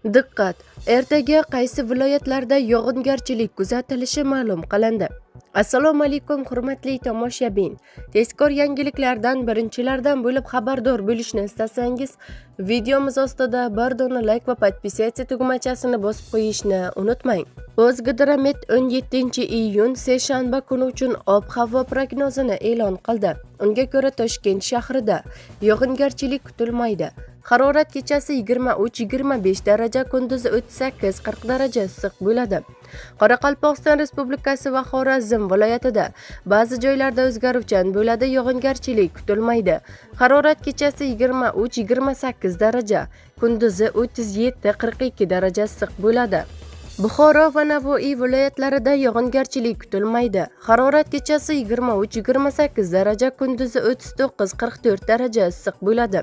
Diqqat! Ertaga qaysi viloyatlarda yog'ingarchilik kuzatilishi ma'lum qilindi. Assalomu alaykum hurmatli tomoshabin. Tezkor yangiliklardan birinchilardan bo'lib xabardor bo'lishni istasangiz, videomiz ostida bir dona like va podpisatsiya tugmachasini bosib qo'yishni unutmang. O'zgidromet 17-iyun seshanba kuni uchun ob-havo prognozini e'lon qildi. Unga ko'ra Toshkent shahrida yog'ingarchilik kutilmaydi. Harorat kechasi 23-25 daraja, kunduzi 38-40 daraja issiq bo'ladi. Qoraqalpog'iston Respublikasi va Xorazm viloyatida ba'zi joylarda o'zgaruvchan bo'ladi, yog'ingarchilik kutilmaydi. Harorat kechasi 23-28 daraja, kunduzi 37-42 daraja issiq bo'ladi. Buxoro va Navoiy viloyatlarida yog'ingarchilik kutilmaydi. Harorat kechasi 23-28 daraja, kunduzi 39-44 daraja issiq bo'ladi.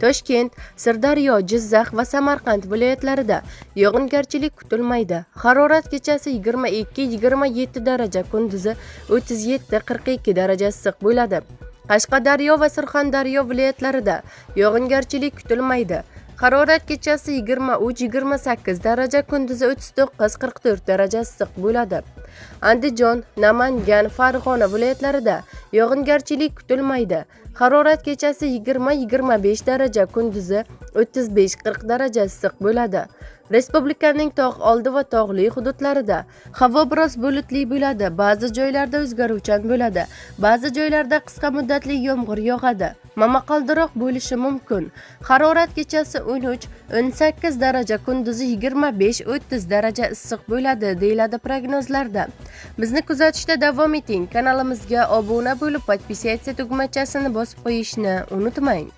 Toshkent, Sirdaryo, Jizzax va Samarqand viloyatlarida yog'ingarchilik kutilmaydi. Harorat kechasi 22-27 daraja, kunduzi 37-42 daraja issiq bo'ladi. Qashqadaryo va Surxondaryo viloyatlarida yog'ingarchilik kutilmaydi. Harorat kechasi 23-28 daraja, kunduzi 39-44 daraja issiq bo'ladi. Andijon, Namangan, Farg'ona viloyatlarida yog'ingarchilik kutilmaydi. Harorat kechasi 20-25 daraja, kunduzi 35-40 daraja issiq bo'ladi. Respublikaning tog' oldi va tog'li hududlarida havo biroz bulutli bo'ladi. Ba'zi joylarda o'zgaruvchan bo'ladi. Ba'zi joylarda qisqa muddatli yomg'ir yog'adi. Momaqaldiroq bo'lishi mumkin. Harorat kechasi 13-18 daraja, kunduzi 25-30 daraja issiq bo'ladi, deyiladi prognozlarda. Bizni kuzatishda davom eting. Kanalimizga obuna bo'lib, podpisatsiya tugmachasini bosib qo'yishni unutmang.